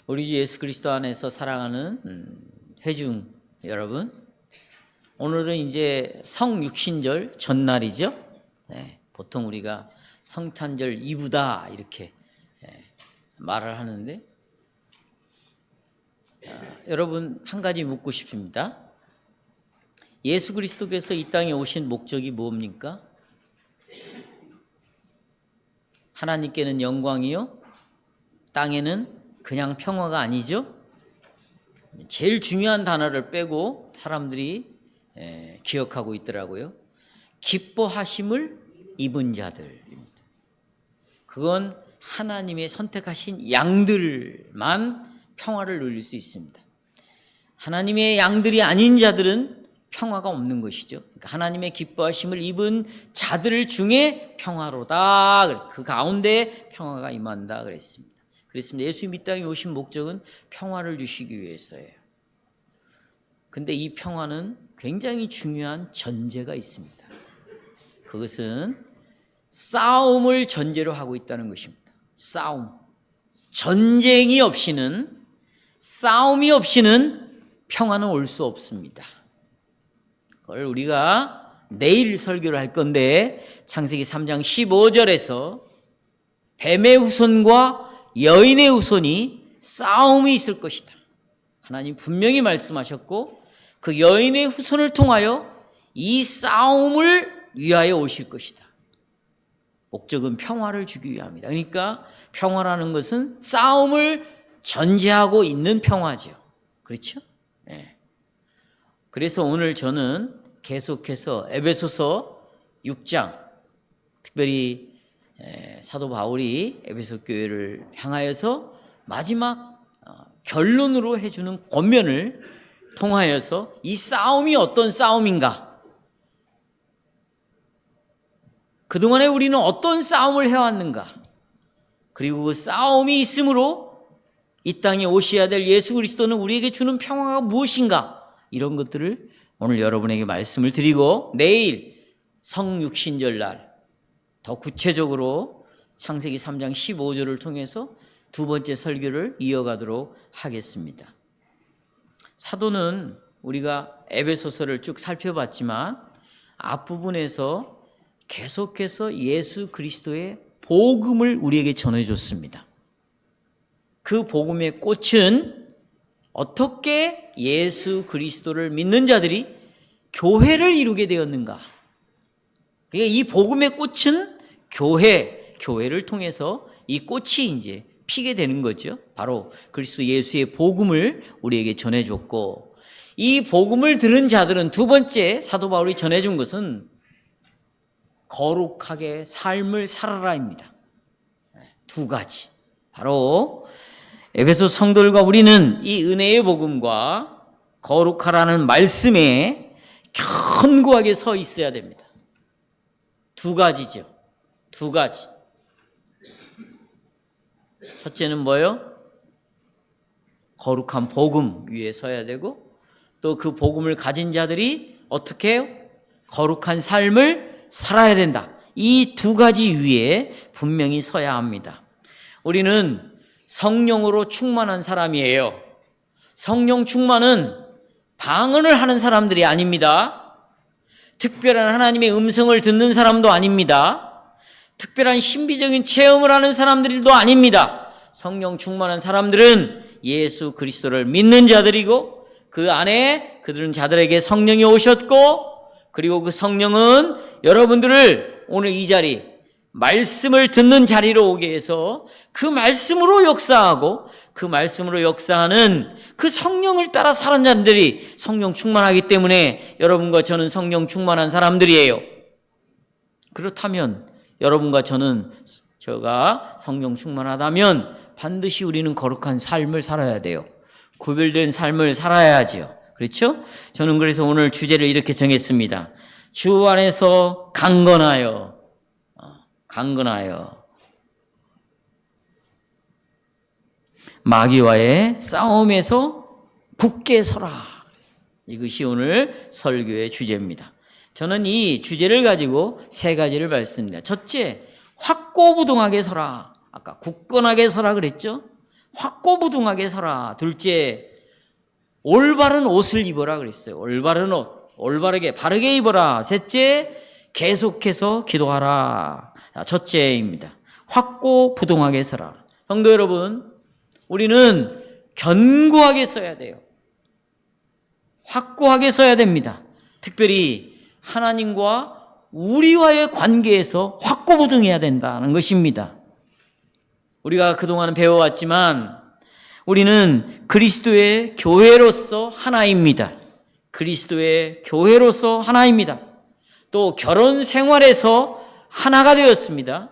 우리 주 예수 그리스도 안에서 사랑하는 회중 여러분, 오늘은 이제 성육신절 전날이죠. 네, 보통 우리가 성탄절 이브다 이렇게 말을 하는데, 여러분 한 가지 묻고 싶습니다. 예수 그리스도께서 이 땅에 오신 목적이 뭡니까? 하나님께는 영광이요, 땅에는 그냥 평화가 아니죠. 제일 중요한 단어를 빼고 사람들이 기억하고 있더라고요. 기뻐하심을 입은 자들입니다. 그건 하나님의 선택하신 양들만 평화를 누릴 수 있습니다. 하나님의 양들이 아닌 자들은 평화가 없는 것이죠. 그러니까 하나님의 기뻐하심을 입은 자들 중에 평화로다, 그 가운데 평화가 임한다 그랬습니다. 그랬습니다. 예수님 이 땅에 오신 목적은 평화를 주시기 위해서예요. 근데 이 평화는 굉장히 중요한 전제가 있습니다. 그것은 싸움을 전제로 하고 있다는 것입니다. 싸움. 전쟁이 없이는, 싸움이 없이는 평화는 올 수 없습니다. 그걸 우리가 내일 설교를 할 건데, 창세기 3장 15절에서 뱀의 후손과 여인의 후손이 싸움이 있을 것이다. 하나님 분명히 말씀하셨고, 그 여인의 후손을 통하여 이 싸움을 위하여 오실 것이다. 목적은 평화를 주기 위함이다. 그러니까 평화라는 것은 싸움을 전제하고 있는 평화죠. 그렇죠? 네. 그래서 오늘 저는 계속해서 에베소서 6장, 특별히 사도 바울이 에베소 교회를 향하여서 마지막 결론으로 해주는 권면을 통하여서 이 싸움이 어떤 싸움인가, 그동안에 우리는 어떤 싸움을 해왔는가, 그리고 그 싸움이 있으므로 이 땅에 오셔야 될 예수 그리스도는 우리에게 주는 평화가 무엇인가, 이런 것들을 오늘 여러분에게 말씀을 드리고, 내일 성육신절날 더 구체적으로 창세기 3장 15절을 통해서 두 번째 설교를 이어가도록 하겠습니다. 사도는 우리가 에베소서를 쭉 살펴봤지만 앞부분에서 계속해서 예수 그리스도의 복음을 우리에게 전해줬습니다. 그 복음의 꽃은 어떻게 예수 그리스도를 믿는 자들이 교회를 이루게 되었는가. 그러니까 이 복음의 꽃은 교회를 통해서 이 꽃이 이제 피게 되는 거죠. 바로 그리스도 예수의 복음을 우리에게 전해줬고, 이 복음을 들은 자들은 두 번째 사도 바울이 전해준 것은 거룩하게 삶을 살아라입니다. 두 가지. 바로 에베소 성도들과 우리는 이 은혜의 복음과 거룩하라는 말씀에 견고하게 서 있어야 됩니다. 두 가지죠. 두 가지. 첫째는 뭐예요? 거룩한 복음 위에 서야 되고, 또 그 복음을 가진 자들이 어떻게 해요? 거룩한 삶을 살아야 된다. 이 두 가지 위에 분명히 서야 합니다. 우리는 성령으로 충만한 사람이에요. 성령 충만은 방언을 하는 사람들이 아닙니다. 특별한 하나님의 음성을 듣는 사람도 아닙니다. 특별한 신비적인 체험을 하는 사람들도 아닙니다. 성령 충만한 사람들은 예수 그리스도를 믿는 자들이고, 그 안에 그들은 자들에게 성령이 오셨고, 그리고 그 성령은 여러분들을 오늘 이 자리, 말씀을 듣는 자리로 오게 해서 그 말씀으로 역사하고, 그 말씀으로 역사하는 그 성령을 따라 사는 사람들이 성령 충만하기 때문에 여러분과 저는 성령 충만한 사람들이에요. 그렇다면 여러분과 제가 성령 충만하다면 반드시 우리는 거룩한 삶을 살아야 돼요. 구별된 삶을 살아야지요. 그렇죠? 저는 그래서 오늘 주제를 이렇게 정했습니다. 주 안에서 강건하여 마귀와의 싸움에서 굳게 서라. 이것이 오늘 설교의 주제입니다. 저는 이 주제를 가지고 세 가지를 말씀드립니다. 첫째, 확고부동하게 서라. 아까 굳건하게 서라 그랬죠? 확고부동하게 서라. 둘째, 올바른 옷을 입어라 그랬어요. 올바른 옷, 올바르게 바르게 입어라. 셋째, 계속해서 기도하라. 첫째입니다. 확고부동하게 서라. 성도 여러분, 우리는 견고하게 서야 돼요. 확고하게 서야 됩니다. 특별히 하나님과 우리와의 관계에서 확고부동해야 된다는 것입니다. 우리가 그동안 배워왔지만 우리는 그리스도의 교회로서 하나입니다. 그리스도의 교회로서 하나입니다. 또 결혼 생활에서 하나가 되었습니다.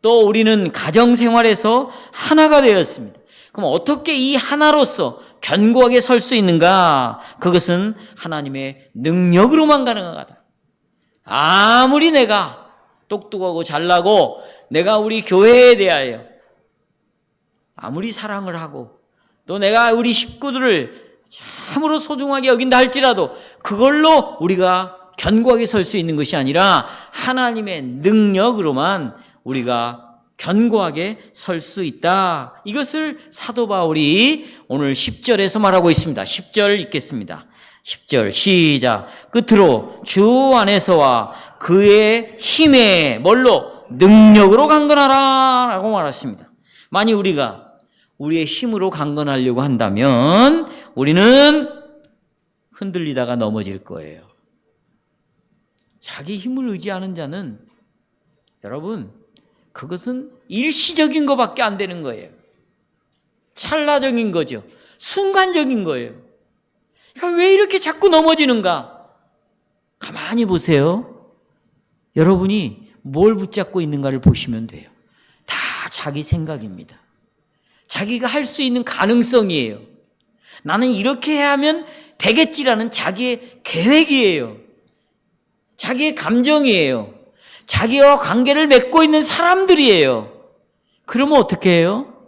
또 우리는 가정 생활에서 하나가 되었습니다. 그럼 어떻게 이 하나로서 견고하게 설 수 있는가? 그것은 하나님의 능력으로만 가능하다. 아무리 내가 똑똑하고 잘나고 내가 우리 교회에 대하여 아무리 사랑을 하고 또 내가 우리 식구들을 참으로 소중하게 여긴다 할지라도 그걸로 우리가 견고하게 설 수 있는 것이 아니라 하나님의 능력으로만 우리가 견고하게 설 수 있다. 이것을 사도 바울이 오늘 10절에서 말하고 있습니다. 10절 읽겠습니다. 10절 시작. 끝으로 주 안에서와 그의 힘에 뭘로? 능력으로 강건하라 라고 말했습니다. 만약 우리가 우리의 힘으로 강건하려고 한다면 우리는 흔들리다가 넘어질 거예요. 자기 힘을 의지하는 자는 여러분 그것은 일시적인 것밖에 안 되는 거예요. 찰나적인 거죠. 순간적인 거예요. 그러니까 왜 이렇게 자꾸 넘어지는가? 가만히 보세요. 여러분이 뭘 붙잡고 있는가를 보시면 돼요. 다 자기 생각입니다. 자기가 할 수 있는 가능성이에요. 나는 이렇게 해야 하면 되겠지라는 자기의 계획이에요. 자기의 감정이에요. 자기와 관계를 맺고 있는 사람들이에요. 그러면 어떻게 해요?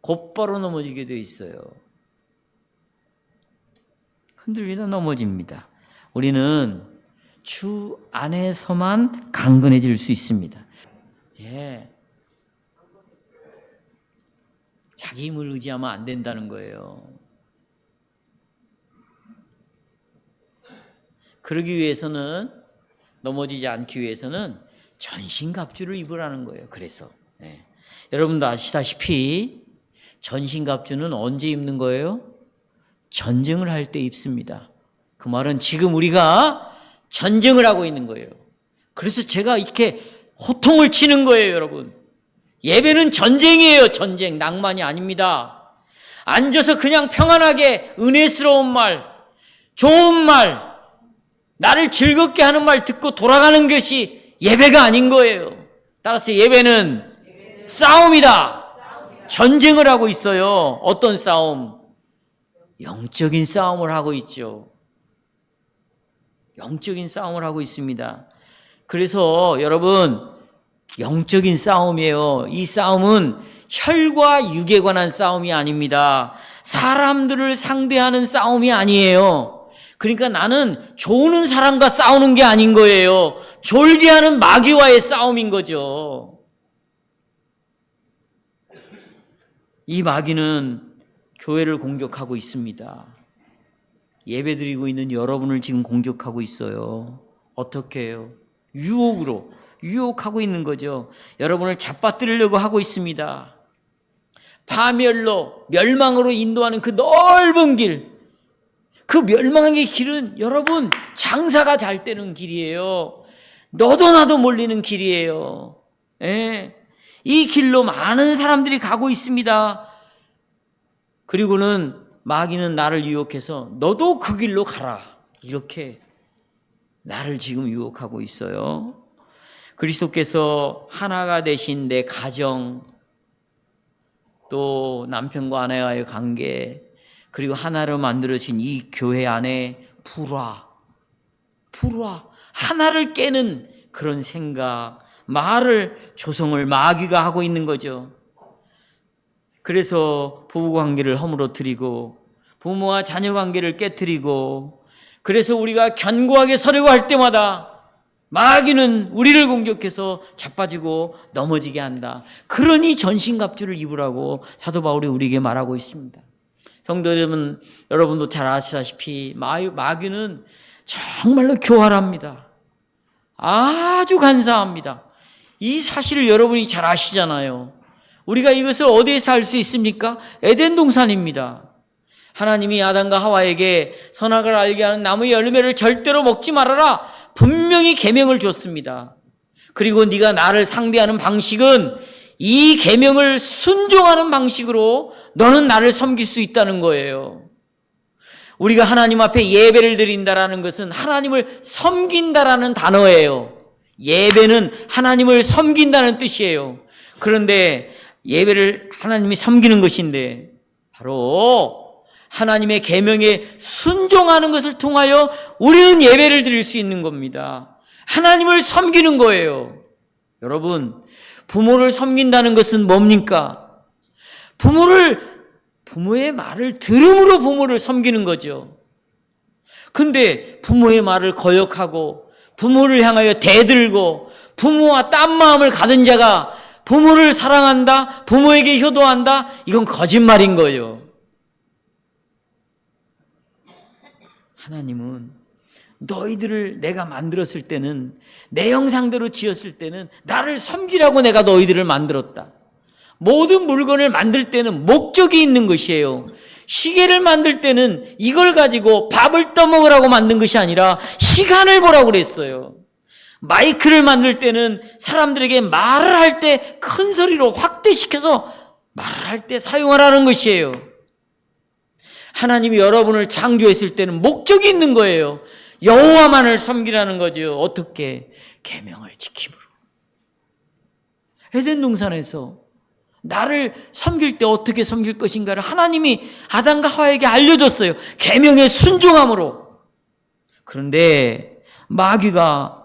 곧바로 넘어지게 돼 있어요. 흔들리다 넘어집니다. 우리는 주 안에서만 강건해질 수 있습니다. 예. 자기 힘을 의지하면 안 된다는 거예요. 그러기 위해서는 넘어지지 않기 위해서는 전신갑주를 입으라는 거예요. 그래서 여러분도 아시다시피 전신갑주는 언제 입는 거예요? 전쟁을 할 때 입습니다. 그 말은 지금 우리가 전쟁을 하고 있는 거예요. 그래서 제가 이렇게 호통을 치는 거예요, 여러분. 예배는 전쟁이에요. 전쟁, 낭만이 아닙니다. 앉아서 그냥 평안하게 은혜스러운 말, 좋은 말, 나를 즐겁게 하는 말 듣고 돌아가는 것이 예배가 아닌 거예요. 따라서 예배는 싸움이다. 전쟁을 하고 있어요. 어떤 싸움? 영적인 싸움을 하고 있죠. 영적인 싸움을 하고 있습니다. 그래서 여러분, 영적인 싸움이에요. 이 싸움은 혈과 육에 관한 싸움이 아닙니다. 사람들을 상대하는 싸움이 아니에요. 그러니까 나는 조는 사람과 싸우는 게 아닌 거예요. 졸게 하는 마귀와의 싸움인 거죠. 이 마귀는 교회를 공격하고 있습니다. 예배드리고 있는 여러분을 지금 공격하고 있어요. 어떻게 해요? 유혹으로 유혹하고 있는 거죠. 여러분을 잡아뜨리려고 하고 있습니다. 파멸로, 멸망으로 인도하는 그 넓은 길, 그 멸망의 길은 여러분 장사가 잘 되는 길이에요. 너도 나도 몰리는 길이에요. 예. 이 길로 많은 사람들이 가고 있습니다. 그리고는 마귀는 나를 유혹해서 너도 그 길로 가라, 이렇게 나를 지금 유혹하고 있어요. 그리스도께서 하나가 되신 내 가정, 또 남편과 아내와의 관계, 그리고 하나로 만들어진 이 교회 안에 불화, 하나를 깨는 그런 생각, 말을, 조성을 마귀가 하고 있는 거죠. 그래서 부부관계를 허물어뜨리고 부모와 자녀관계를 깨뜨리고, 그래서 우리가 견고하게 서려고 할 때마다 마귀는 우리를 공격해서 자빠지고 넘어지게 한다. 그러니 전신갑주를 입으라고 사도 바울이 우리에게 말하고 있습니다. 성도 여러분, 여러분도 잘 아시다시피 마귀는 정말로 교활합니다. 아주 간사합니다. 이 사실을 여러분이 잘 아시잖아요. 우리가 이것을 어디에서 알 수 있습니까? 에덴 동산입니다. 하나님이 아담과 하와에게 선악을 알게 하는 나무의 열매를 절대로 먹지 말아라. 분명히 계명을 줬습니다. 그리고 네가 나를 상대하는 방식은 이 계명을 순종하는 방식으로 너는 나를 섬길 수 있다는 거예요. 우리가 하나님 앞에 예배를 드린다라는 것은 하나님을 섬긴다라는 단어예요. 예배는 하나님을 섬긴다는 뜻이에요. 그런데 예배를 하나님이 섬기는 것인데 바로 하나님의 계명에 순종하는 것을 통하여 우리는 예배를 드릴 수 있는 겁니다. 하나님을 섬기는 거예요. 여러분, 부모를 섬긴다는 것은 뭡니까? 부모의 말을 들음으로 부모를 섬기는 거죠. 근데 부모의 말을 거역하고 부모를 향하여 대들고 부모와 딴 마음을 가진 자가 부모를 사랑한다, 부모에게 효도한다, 이건 거짓말인 거예요. 하나님은 너희들을 내가 만들었을 때는, 내 형상대로 지었을 때는 나를 섬기라고 내가 너희들을 만들었다. 모든 물건을 만들 때는 목적이 있는 것이에요. 시계를 만들 때는 이걸 가지고 밥을 떠먹으라고 만든 것이 아니라 시간을 보라고 그랬어요. 마이크를 만들 때는 사람들에게 말을 할 때 큰 소리로 확대시켜서 말을 할 때 사용하라는 것이에요. 하나님이 여러분을 창조했을 때는 목적이 있는 거예요. 여호와만을 섬기라는 거죠. 어떻게? 계명을 지킴으로. 에덴 동산에서 나를 섬길 때 어떻게 섬길 것인가를 하나님이 아담과 하와에게 알려줬어요. 계명에 순종함으로. 그런데 마귀가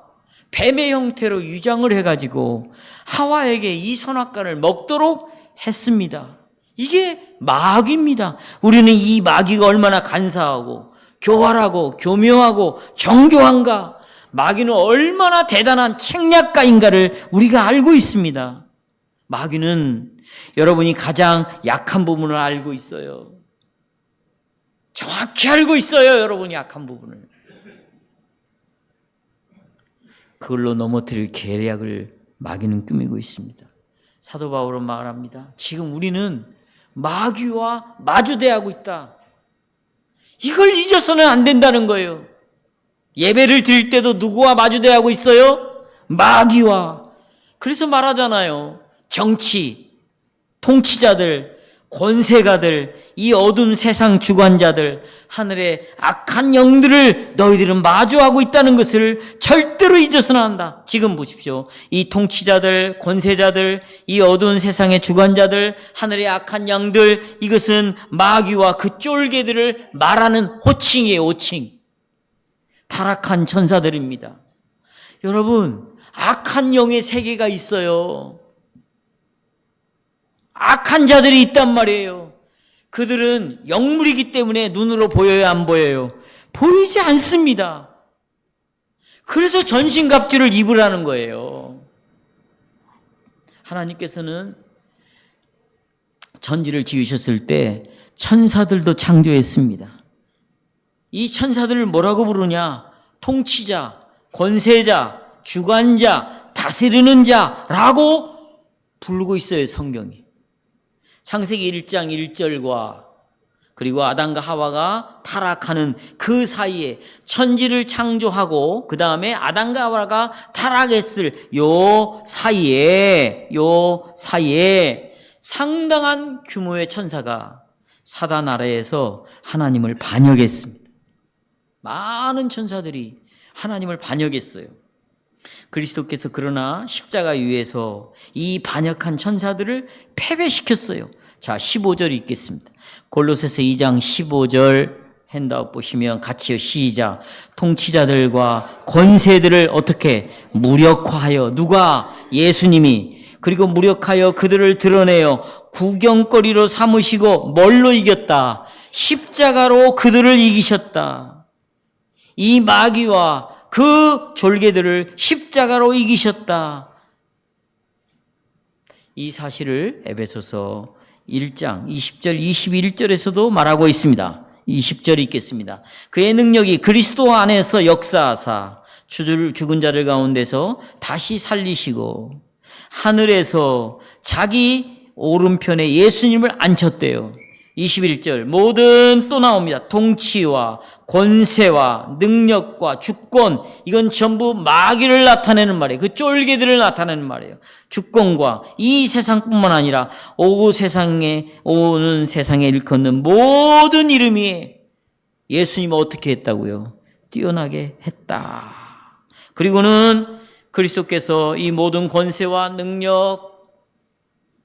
뱀의 형태로 유장을 해가지고 하와에게 이 선악과를 먹도록 했습니다. 이게 마귀입니다. 우리는 이 마귀가 얼마나 간사하고 교활하고 교묘하고 정교한가, 마귀는 얼마나 대단한 책략가인가를 우리가 알고 있습니다. 마귀는 여러분이 가장 약한 부분을 알고 있어요. 정확히 알고 있어요. 여러분이 약한 부분을. 그걸로 넘어뜨릴 계략을 마귀는 꾸미고 있습니다. 사도 바울은 말합니다. 지금 우리는 마귀와 마주대하고 있다. 이걸 잊어서는 안 된다는 거예요. 예배를 드릴 때도 누구와 마주대하고 있어요? 마귀와. 그래서 말하잖아요. 정치, 통치자들, 권세가들, 이 어두운 세상 주관자들, 하늘의 악한 영들을 너희들은 마주하고 있다는 것을 절대로 잊어서는 안 한다. 지금 보십시오. 이 통치자들, 권세자들, 이 어두운 세상의 주관자들, 하늘의 악한 영들, 이것은 마귀와 그 쫄개들을 말하는 호칭이에요. 호칭. 타락한 천사들입니다. 여러분, 악한 영의 세계가 있어요. 악한 자들이 있단 말이에요. 그들은 영물이기 때문에 눈으로 보여요, 안 보여요? 보이지 않습니다. 그래서 전신갑주를 입으라는 거예요. 하나님께서는 천지를 지으셨을 때 천사들도 창조했습니다. 이 천사들을 뭐라고 부르냐? 통치자, 권세자, 주관자, 다스리는 자라고 부르고 있어요, 성경이. 창세기 1장 1절과 그리고 아담과 하와가 타락하는 그 사이에, 천지를 창조하고 그 다음에 아담과 하와가 타락했을 요 사이에 상당한 규모의 천사가 사단 아래에서 하나님을 반역했습니다. 많은 천사들이 하나님을 반역했어요. 그리스도께서 그러나 십자가 위에서 이 반역한 천사들을 패배시켰어요. 자, 15절 읽겠습니다. 골로새서 2장 15절 핸드아웃 보시면 같이요. 시작. 통치자들과 권세들을 어떻게 무력화하여, 누가? 예수님이. 그리고 무력하여 그들을 드러내어 구경거리로 삼으시고 뭘로 이겼다? 십자가로 그들을 이기셨다. 이 마귀와 그 졸개들을 십자가로 이기셨다. 이 사실을 에베소서 1장 20절 21절에서도 말하고 있습니다. 20절 읽겠습니다. 그의 능력이 그리스도 안에서 역사하사 죽은 자들 가운데서 다시 살리시고 하늘에서 자기 오른편에 예수님을 앉혔대요. 21절 모든 또 나옵니다. 통치와 권세와 능력과 주권, 이건 전부 마귀를 나타내는 말이에요. 그 쫄개들을 나타내는 말이에요. 주권과 이 세상뿐만 아니라 오는 세상에 일컫는 모든 이름이 예수님을 어떻게 했다고요? 뛰어나게 했다. 그리고는 그리스도께서 이 모든 권세와 능력,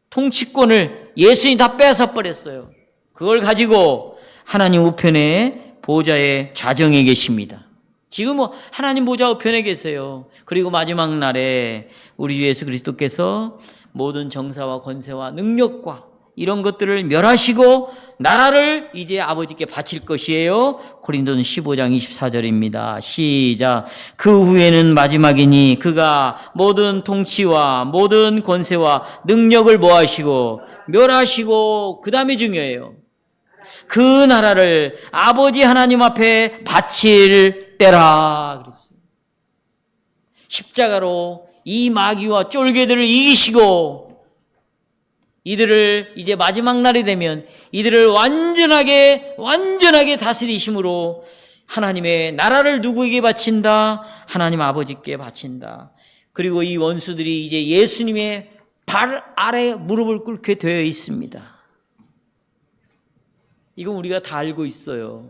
통치권을 예수님이 다 뺏어 버렸어요. 그걸 가지고 하나님 우편에 보좌에 좌정해 계십니다. 지금 하나님 보좌 우편에 계세요. 그리고 마지막 날에 우리 주 예수 그리스도께서 모든 정사와 권세와 능력과 이런 것들을 멸하시고 나라를 이제 아버지께 바칠 것이에요. 고린도는 15장 24절입니다. 시작. 그 후에는 마지막이니 그가 모든 통치와 모든 권세와 능력을 뭐하시고 멸하시고, 그 다음이 중요해요. 그 나라를 아버지 하나님 앞에 바칠 때라 그랬어요. 십자가로 이 마귀와 쫄개들을 이기시고 이들을 이제 마지막 날이 되면 이들을 완전하게 다스리심으로 하나님의 나라를 누구에게 바친다? 하나님 아버지께 바친다. 그리고 이 원수들이 이제 예수님의 발 아래 무릎을 꿇게 되어 있습니다. 이건 우리가 다 알고 있어요.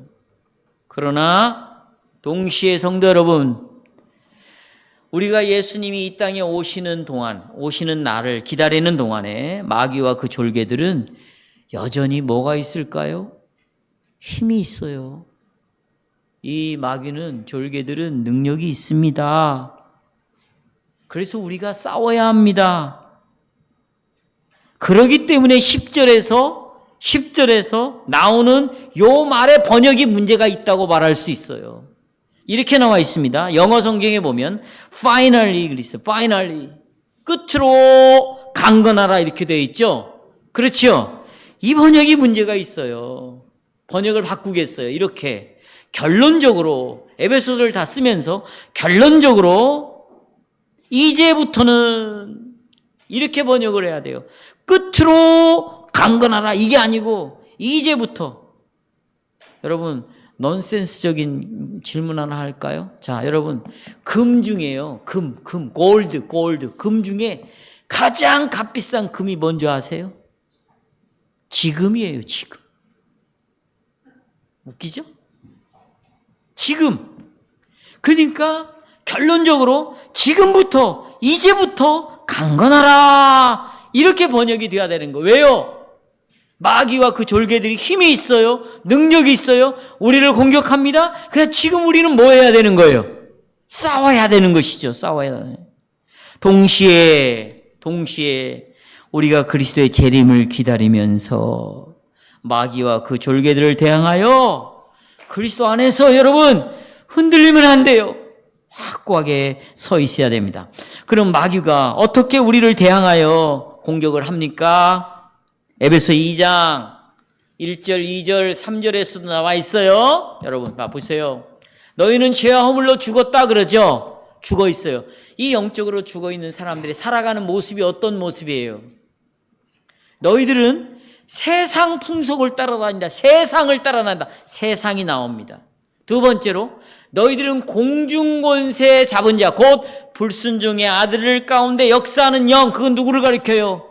그러나 동시에 성도 여러분, 우리가 예수님이 이 땅에 오시는 날을 기다리는 동안에 마귀와 그 졸개들은 여전히 뭐가 있을까요? 힘이 있어요. 이 마귀는, 졸개들은 능력이 있습니다. 그래서 우리가 싸워야 합니다. 그러기 때문에 10절에서 나오는 요 말의 번역이 문제가 있다고 말할 수 있어요. 이렇게 나와 있습니다. 영어 성경에 보면 finally 그랬어요. finally. 끝으로 강건하라 이렇게 되어 있죠. 그렇죠? 이 번역이 문제가 있어요. 번역을 바꾸겠어요. 이렇게 결론적으로 에베소서를 다 쓰면서 결론적으로 이제부터는 이렇게 번역을 해야 돼요. 끝으로 강건하라 이게 아니고 이제부터. 여러분 넌센스적인 질문 하나 할까요? 자, 여러분 금 중에요. 골드 금 중에 가장 값비싼 금이 뭔지 아세요? 지금이에요. 지금. 웃기죠? 지금. 그러니까 결론적으로 지금부터 이제부터 강건하라 이렇게 번역이 돼야 되는 거예요. 왜요? 마귀와 그 졸개들이 힘이 있어요. 능력이 있어요. 우리를 공격합니다. 그냥 지금 우리는 뭐 해야 되는 거예요? 싸워야 되는 것이죠. 싸워야 되는. 동시에 우리가 그리스도의 재림을 기다리면서 마귀와 그 졸개들을 대항하여 그리스도 안에서 여러분 흔들리면 안 돼요. 확고하게 서 있어야 됩니다. 그럼 마귀가 어떻게 우리를 대항하여 공격을 합니까? 에베소 2장 1절, 2절, 3절에서도 나와 있어요. 여러분 보세요. 너희는 죄와 허물로 죽었다 그러죠? 죽어 있어요. 이 영적으로 죽어 있는 사람들이 살아가는 모습이 어떤 모습이에요? 너희들은 세상 풍속을 따라다닌다. 세상을 따라다닌다. 세상이 나옵니다. 두 번째로 너희들은 공중권세 잡은 자, 곧 불순종의 아들을 가운데 역사하는 영, 그건 누구를 가리켜요?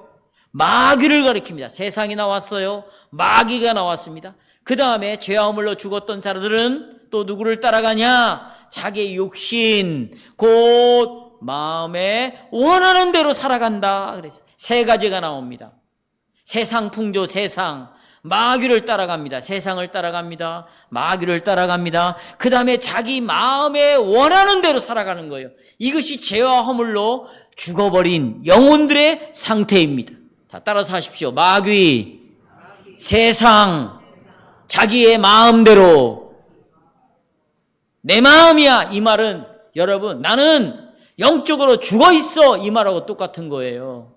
마귀를 가리킵니다. 세상이 나왔어요. 마귀가 나왔습니다. 그 다음에 죄와 허물로 죽었던 사람들은 또 누구를 따라가냐? 자기의 육신, 곧 마음에 원하는 대로 살아간다. 그래서 세 가지가 나옵니다. 세상 풍조, 세상. 마귀를 따라갑니다. 세상을 따라갑니다. 마귀를 따라갑니다. 그 다음에 자기 마음에 원하는 대로 살아가는 거예요. 이것이 죄와 허물로 죽어버린 영혼들의 상태입니다. 다 따라서 하십시오. 마귀, 세상, 자기의 마음대로. 내 마음이야. 이 말은 여러분, 나는 영적으로 죽어 있어. 이 말하고 똑같은 거예요.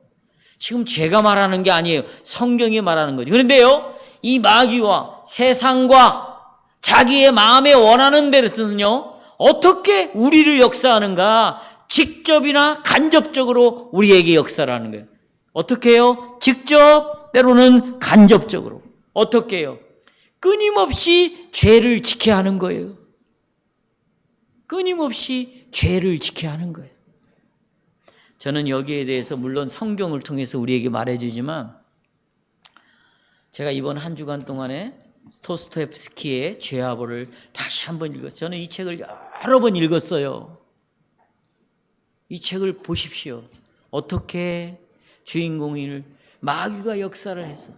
지금 제가 말하는 게 아니에요. 성경이 말하는 거죠. 그런데요, 이 마귀와 세상과 자기의 마음에 원하는 대로서는요, 어떻게 우리를 역사하는가? 직접이나 간접적으로 우리에게 역사를 하는 거예요. 어떻게 해요? 직접, 때로는 간접적으로. 어떻게 해요? 끊임없이 죄를 지켜야 하는 거예요. 끊임없이 죄를 지켜야 하는 거예요. 저는 여기에 대해서 물론 성경을 통해서 우리에게 말해주지만, 제가 이번 한 주간 동안에 도스토옙스키의 죄와벌을 다시 한번 읽었어요. 저는 이 책을 여러 번 읽었어요. 이 책을 보십시오. 어떻게 주인공을 마귀가 역사를 해서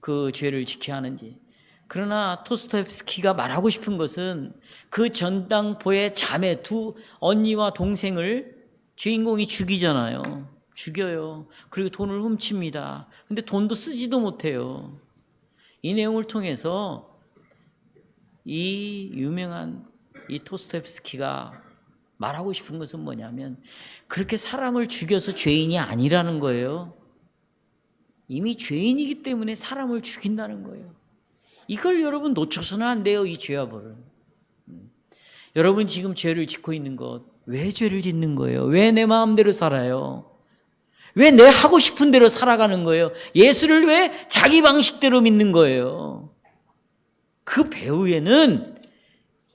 그 죄를 지켜야 하는지. 그러나 도스토옙스키가 말하고 싶은 것은 그 전당포의 자매 두 언니와 동생을 주인공이 죽이잖아요. 죽여요. 그리고 돈을 훔칩니다. 근데 돈도 쓰지도 못해요. 이 내용을 통해서 이 유명한 이 도스토옙스키가 말하고 싶은 것은 뭐냐면, 그렇게 사람을 죽여서 죄인이 아니라는 거예요. 이미 죄인이기 때문에 사람을 죽인다는 거예요. 이걸 여러분 놓쳐서는 안 돼요, 이 죄와 벌을. 여러분 지금 죄를 짓고 있는 것, 왜 죄를 짓는 거예요? 왜 내 마음대로 살아요? 왜 내 하고 싶은 대로 살아가는 거예요? 예수를 왜 자기 방식대로 믿는 거예요? 그 배후에는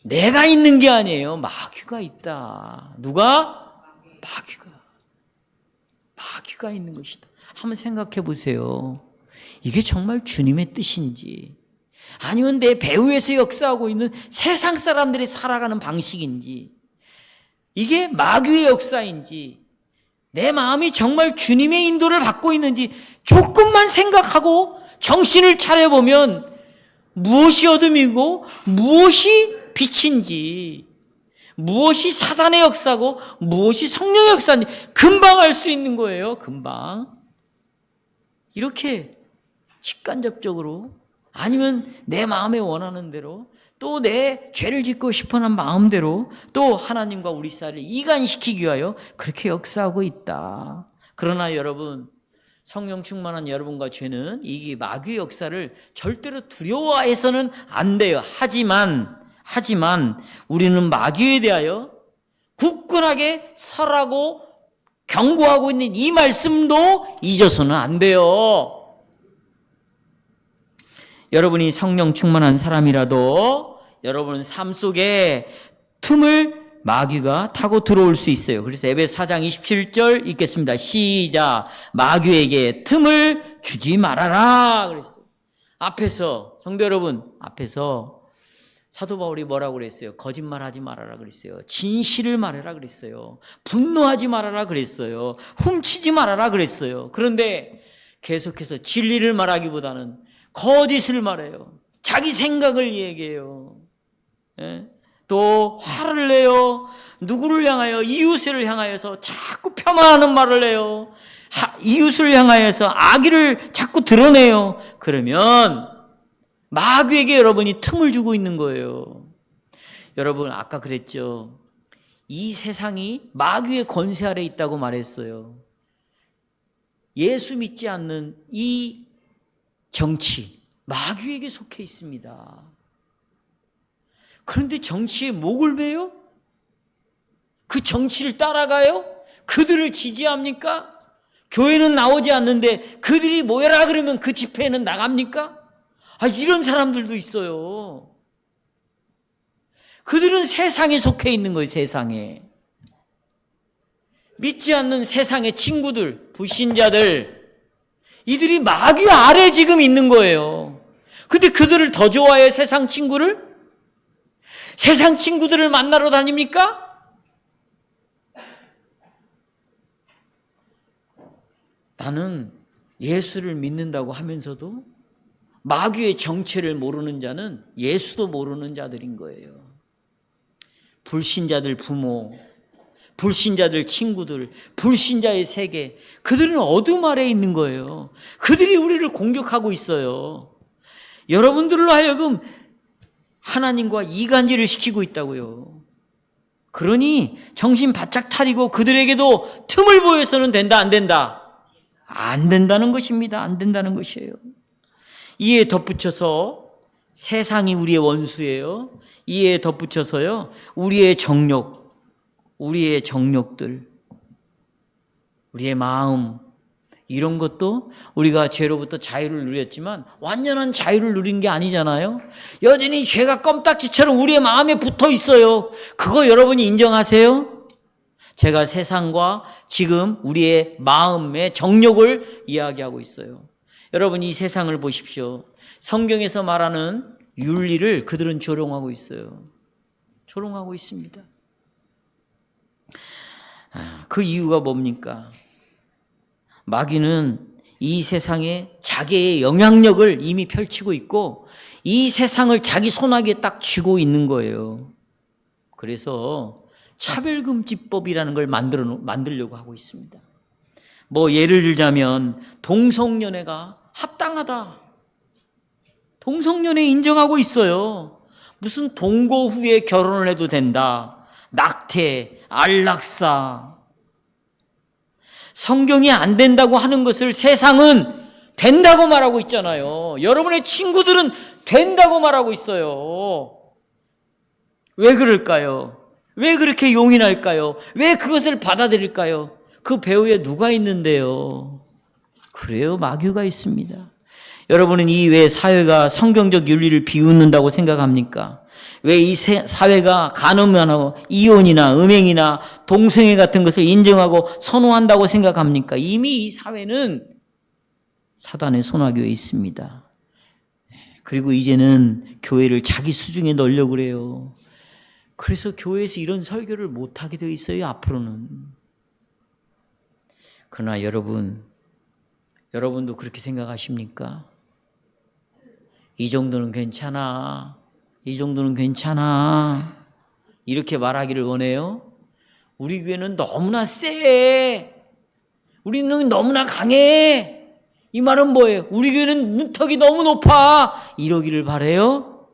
내가 있는 게 아니에요. 마귀가 있다. 누가? 마귀가 있는 것이다. 한번 생각해 보세요. 이게 정말 주님의 뜻인지, 아니면 내 배후에서 역사하고 있는 세상 사람들이 살아가는 방식인지, 이게 마귀의 역사인지, 내 마음이 정말 주님의 인도를 받고 있는지 조금만 생각하고 정신을 차려보면 무엇이 어둠이고 무엇이 빛인지, 무엇이 사단의 역사고 무엇이 성령의 역사인지 금방 알 수 있는 거예요. 금방. 이렇게 직간접적으로, 아니면 내 마음에 원하는 대로, 또 내 죄를 짓고 싶어하는 마음대로, 또 하나님과 우리 사이를 이간시키기 위하여 그렇게 역사하고 있다. 그러나 여러분, 성령 충만한 여러분과 죄는 이 마귀의 역사를 절대로 두려워해서는 안 돼요. 하지만 우리는 마귀에 대하여 굳건하게 설하고 경고하고 있는 이 말씀도 잊어서는 안 돼요. 여러분이 성령 충만한 사람이라도 여러분 삶 속에 틈을 마귀가 타고 들어올 수 있어요. 그래서 에베소 4장 27절 읽겠습니다. 시작. 마귀에게 틈을 주지 말아라 그랬어요. 앞에서, 성도 여러분, 앞에서 사도 바울이 뭐라고 그랬어요? 거짓말하지 말아라 그랬어요. 진실을 말해라 그랬어요. 분노하지 말아라 그랬어요. 훔치지 말아라 그랬어요. 그런데 계속해서 진리를 말하기보다는 거짓을 말해요. 자기 생각을 얘기해요. 예? 또 화를 내요. 누구를 향하여? 이웃을 향하여서 자꾸 폄하하는 말을 해요. 이웃을 향하여서 악의를 자꾸 드러내요. 그러면 마귀에게 여러분이 틈을 주고 있는 거예요. 여러분 아까 그랬죠. 이 세상이 마귀의 권세 아래 있다고 말했어요. 예수 믿지 않는 이 정치, 마귀에게 속해 있습니다. 그런데 정치에 목을 베요? 그 정치를 따라가요? 그들을 지지합니까? 교회는 나오지 않는데 그들이 모여라 그러면 그 집회에는 나갑니까? 이런 사람들도 있어요. 그들은 세상에 속해 있는 거예요. 세상에. 믿지 않는 세상의 친구들, 불신자들, 이들이 마귀 아래 지금 있는 거예요. 근데 그들을 더 좋아해요? 세상 친구를? 세상 친구들을 만나러 다닙니까? 나는 예수를 믿는다고 하면서도 마귀의 정체를 모르는 자는 예수도 모르는 자들인 거예요. 불신자들 부모, 불신자들 친구들, 불신자의 세계, 그들은 어둠 아래에 있는 거예요. 그들이 우리를 공격하고 있어요. 여러분들로 하여금 하나님과 이간질을 시키고 있다고요. 그러니 정신 바짝 차리고 그들에게도 틈을 보여서는 된다, 안 된다? 안 된다는 것입니다. 안 된다는 것이에요. 이에 덧붙여서 세상이 우리의 원수예요. 이에 덧붙여서요, 우리의 정욕들, 우리의 마음, 이런 것도 우리가 죄로부터 자유를 누렸지만 완전한 자유를 누린 게 아니잖아요. 여전히 죄가 껌딱지처럼 우리의 마음에 붙어 있어요. 그거 여러분이 인정하세요? 제가 세상과 지금 우리의 마음의 정욕을 이야기하고 있어요. 여러분, 이 세상을 보십시오. 성경에서 말하는 윤리를 그들은 조롱하고 있어요. 조롱하고 있습니다. 그 이유가 뭡니까? 마귀는 이 세상에 자기의 영향력을 이미 펼치고 있고 이 세상을 자기 손아귀에 딱 쥐고 있는 거예요. 그래서 차별금지법이라는 걸 만들려고 하고 있습니다. 뭐 예를 들자면 동성연애가 합당하다. 동성연애 인정하고 있어요. 무슨 동거 후에 결혼을 해도 된다. 낙태, 안락사. 성경이 안 된다고 하는 것을 세상은 된다고 말하고 있잖아요. 여러분의 친구들은 된다고 말하고 있어요. 왜 그럴까요? 왜 그렇게 용인할까요? 왜 그것을 받아들일까요? 그 배후에 누가 있는데요? 그래요, 마귀가 있습니다. 여러분은 이 왜 사회가 성경적 윤리를 비웃는다고 생각합니까? 왜 이 사회가 간음하고 이혼이나 음행이나 동성애 같은 것을 인정하고 선호한다고 생각합니까? 이미 이 사회는 사단의 손아귀에 있습니다. 그리고 이제는 교회를 자기 수중에 넣으려고 그래요. 그래서 교회에서 이런 설교를 못하게 되어 있어요, 앞으로는. 그러나 여러분도 그렇게 생각하십니까? 이 정도는 괜찮아. 이 정도는 괜찮아. 이렇게 말하기를 원해요? 우리 교회는 너무나 세. 우리는 너무나 강해. 이 말은 뭐예요? 우리 교회는 문턱이 너무 높아. 이러기를 바라요?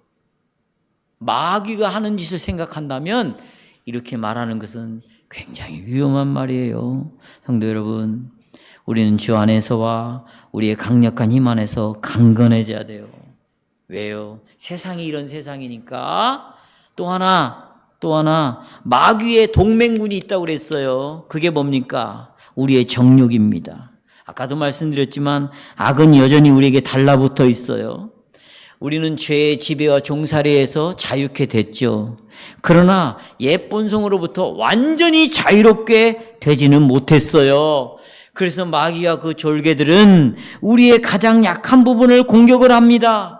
마귀가 하는 짓을 생각한다면 이렇게 말하는 것은 굉장히 위험한 말이에요. 성도 여러분, 우리는 주 안에서와 우리의 강력한 힘 안에서 강건해져야 돼요. 왜요? 세상이 이런 세상이니까. 또 하나 마귀의 동맹군이 있다고 그랬어요. 그게 뭡니까? 우리의 정욕입니다. 아까도 말씀드렸지만 악은 여전히 우리에게 달라붙어 있어요. 우리는 죄의 지배와 종살이에서 자유케 됐죠. 그러나 옛 본성으로부터 완전히 자유롭게 되지는 못했어요. 그래서 마귀와 그 졸개들은 우리의 가장 약한 부분을 공격을 합니다.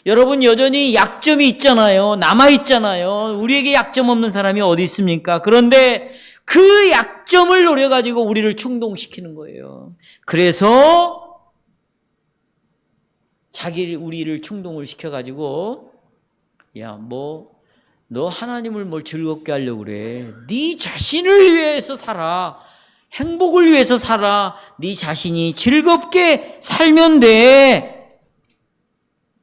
여러분, 여전히 약점이 있잖아요. 남아있잖아요. 우리에게 약점 없는 사람이 어디 있습니까? 그런데 그 약점을 노려가지고 우리를 충동시키는 거예요. 그래서 우리를 충동을 시켜가지고, 너 하나님을 뭘 즐겁게 하려고 그래. 네 자신을 위해서 살아. 행복을 위해서 살아. 네 자신이 즐겁게 살면 돼.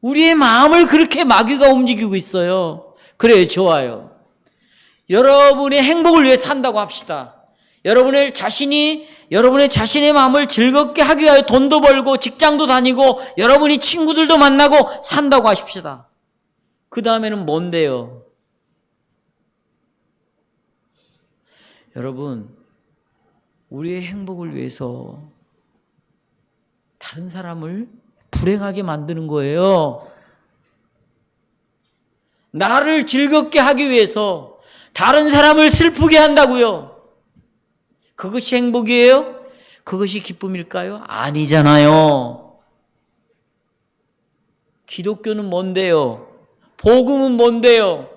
우리의 마음을 그렇게 마귀가 움직이고 있어요. 그래, 좋아요. 여러분의 행복을 위해 산다고 합시다. 여러분의 자신의 마음을 즐겁게 하기 위하여 돈도 벌고 직장도 다니고 여러분이 친구들도 만나고 산다고 하십시다. 그 다음에는 뭔데요? 여러분, 우리의 행복을 위해서 다른 사람을 불행하게 만드는 거예요. 나를 즐겁게 하기 위해서 다른 사람을 슬프게 한다고요. 그것이 행복이에요? 그것이 기쁨일까요? 아니잖아요. 기독교는 뭔데요? 복음은 뭔데요?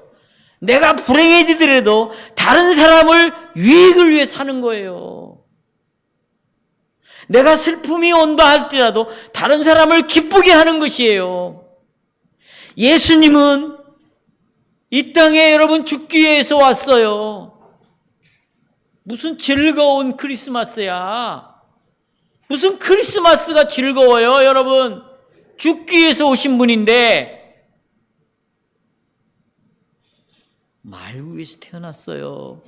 내가 불행해지더라도 다른 사람을 유익을 위해 사는 거예요. 내가 슬픔이 온다 할지라도 다른 사람을 기쁘게 하는 것이에요. 예수님은 이 땅에 여러분 죽기 위해서 왔어요. 무슨 즐거운 크리스마스야. 무슨 크리스마스가 즐거워요, 여러분. 죽기 위해서 오신 분인데 말 위에서 태어났어요.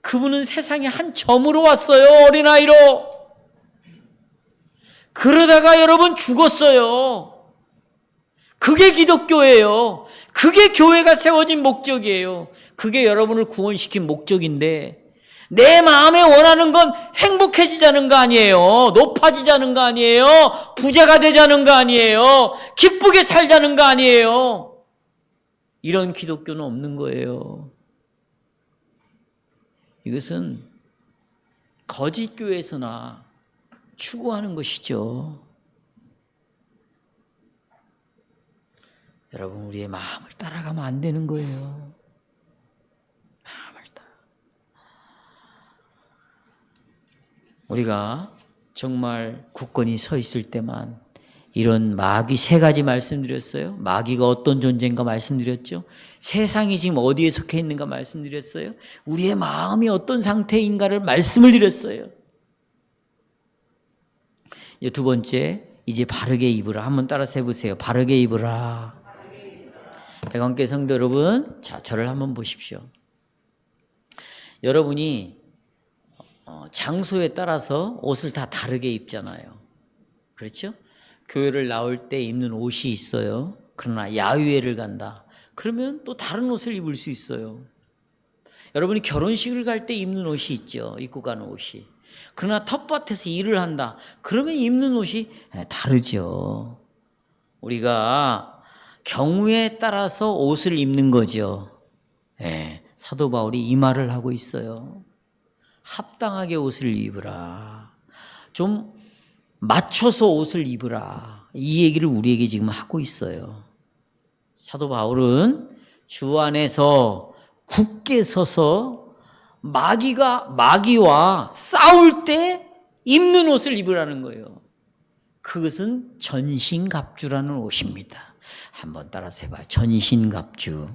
그분은 세상에 한 점으로 왔어요. 어린아이로. 그러다가 여러분 죽었어요. 그게 기독교예요. 그게 교회가 세워진 목적이에요. 그게 여러분을 구원시킨 목적인데 내 마음에 원하는 건 행복해지자는 거 아니에요. 높아지자는 거 아니에요. 부자가 되자는 거 아니에요. 기쁘게 살자는 거 아니에요. 이런 기독교는 없는 거예요. 이것은 거짓 교회에서나 추구하는 것이죠. 여러분, 우리의 마음을 따라가면 안 되는 거예요. 마음을 따라. 우리가 정말 굳건히 서 있을 때만 이런 마귀 세 가지 말씀드렸어요. 마귀가 어떤 존재인가 말씀드렸죠. 세상이 지금 어디에 속해 있는가 말씀드렸어요. 우리의 마음이 어떤 상태인가를 말씀을 드렸어요. 두 번째, 이제 바르게 입으라. 한번 따라서 해보세요. 바르게 입으라. 백왕교회 성도 여러분, 자, 저를 한번 보십시오. 여러분이 장소에 따라서 옷을 다 다르게 입잖아요. 그렇죠? 교회를 나올 때 입는 옷이 있어요. 그러나 야유회를 간다. 그러면 또 다른 옷을 입을 수 있어요. 여러분이 결혼식을 갈 때 입는 옷이 있죠. 입고 가는 옷이. 그러나 텃밭에서 일을 한다. 그러면 입는 옷이 다르죠. 우리가 경우에 따라서 옷을 입는 거죠. 사도 바울이 이 말을 하고 있어요. 합당하게 옷을 입으라. 좀 맞춰서 옷을 입으라. 이 얘기를 우리에게 지금 하고 있어요. 사도 바울은 주 안에서 굳게 서서 마귀와 싸울 때 입는 옷을 입으라는 거예요. 그것은 전신갑주라는 옷입니다. 한번 따라서 해봐요. 전신갑주.